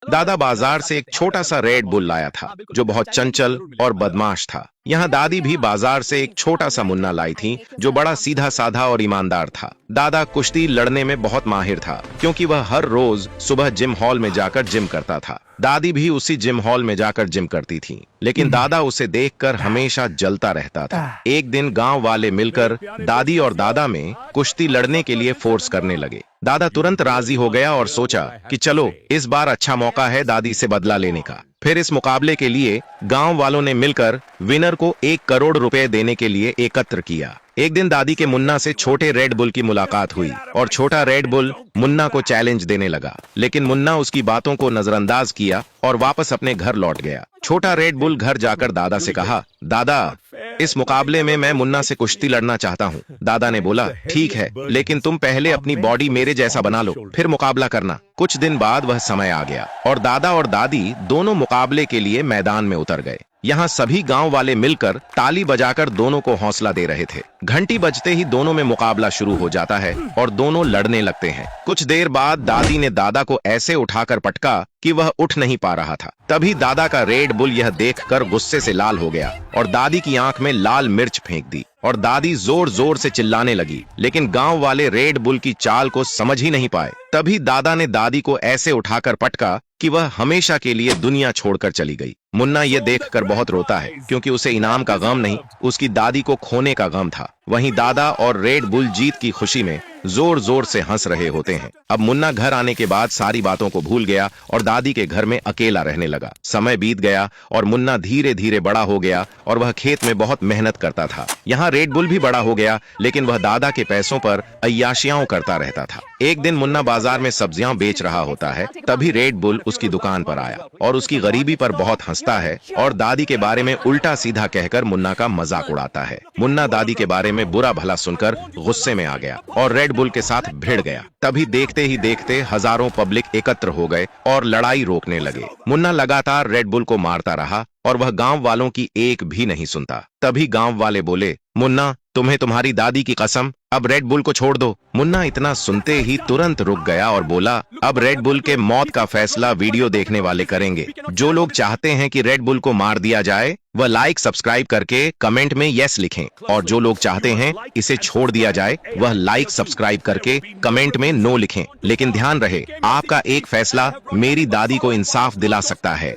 दादा बाजार से एक छोटा सा रेड बुल लाया था जो बहुत चंचल और बदमाश था। यहाँ दादी भी बाजार से एक छोटा सा मुन्ना लाई थी जो बड़ा सीधा साधा और ईमानदार था। दादा कुश्ती लड़ने में बहुत माहिर था क्योंकि वह हर रोज सुबह जिम हॉल में जाकर जिम करता था। दादी भी उसी जिम हॉल में जाकर जिम करती थी, लेकिन दादा उसे देखकर हमेशा जलता रहता था। एक दिन गांव वाले मिलकर दादी और दादा में कुश्ती लड़ने के लिए फोर्स करने लगे। दादा तुरंत राजी हो गया और सोचा कि चलो इस बार अच्छा मौका है दादी से बदला लेने का। फिर इस मुकाबले के लिए गांव वालों ने मिलकर विनर को 1 करोड़ रुपए देने के लिए एकत्र किया। एक दिन दादी के मुन्ना से छोटे रेड बुल की मुलाकात हुई और छोटा रेड बुल मुन्ना को चैलेंज देने लगा, लेकिन मुन्ना उसकी बातों को नजरअंदाज किया और वापस अपने घर लौट गया। छोटा रेड बुल घर जाकर दादा से कहा, दादा इस मुकाबले में मैं मुन्ना से कुश्ती लड़ना चाहता हूँ। दादा ने बोला, ठीक है, लेकिन तुम पहले अपनी बॉडी मेरे जैसा बना लो, फिर मुकाबला करना। कुछ दिन बाद वह समय आ गया और दादा और दादी दोनों मुकाबले के लिए मैदान में उतर गए। यहाँ सभी गांव वाले मिलकर ताली बजाकर दोनों को हौसला दे रहे थे। घंटी बजते ही दोनों में मुकाबला शुरू हो जाता है और दोनों लड़ने लगते हैं। कुछ देर बाद दादी ने दादा को ऐसे उठाकर पटका कि वह उठ नहीं पा रहा था। तभी दादा का रेड बुल यह देखकर गुस्से से लाल हो गया और दादी की आंख में लाल मिर्च फेंक दी और दादी जोर जोर से चिल्लाने लगी, लेकिन गांव वाले रेड बुल की चाल को समझ ही नहीं पाए। तभी दादा ने दादी को ऐसे उठाकर पटका कि वह हमेशा के लिए दुनिया छोड़कर चली गई। मुन्ना ये देखकर बहुत रोता है क्योंकि उसे इनाम का गम नहीं, उसकी दादी को खोने का गम था। वहीं दादा और रेड बुल जीत की खुशी में जोर जोर से हंस रहे होते हैं। अब मुन्ना घर आने के बाद सारी बातों को भूल गया और दादी के घर में अकेला रहने लगा। समय बीत गया और मुन्ना धीरे धीरे बड़ा हो गया और वह खेत में बहुत मेहनत करता था। यहाँ रेड बुल भी बड़ा हो गया, लेकिन वह दादा के पैसों पर अय्याशियां करता रहता था। एक दिन मुन्ना बाजार में सब्जियां बेच रहा होता है, तभी रेड बुल उसकी दुकान पर आया और उसकी गरीबी पर बहुत हंसता है और दादी के बारे में उल्टा सीधा कहकर मुन्ना का मजाक उड़ाता है। मुन्ना दादी के बारे में बुरा भला सुनकर गुस्से में आ गया और रेड बुल के साथ भिड़ गया। तभी देखते ही देखते हजारों पब्लिक एकत्र हो गए और लड़ाई रोकने लगे। मुन्ना लगातार रेड बुल को मारता रहा और वह गांव वालों की एक भी नहीं सुनता। तभी गांव वाले बोले, मुन्ना तुम्हें तुम्हारी दादी की कसम, अब रेड बुल को छोड़ दो। मुन्ना इतना सुनते ही तुरंत रुक गया और बोला, अब रेड बुल के मौत का फैसला वीडियो देखने वाले करेंगे। जो लोग चाहते हैं कि रेड बुल को मार दिया जाए वह लाइक सब्सक्राइब करके कमेंट में यस लिखें, और जो लोग चाहते हैं इसे छोड़ दिया जाए वह लाइक सब्सक्राइब करके कमेंट में नो लिखें। लेकिन ध्यान रहे, आपका एक फैसला मेरी दादी को इंसाफ दिला सकता है।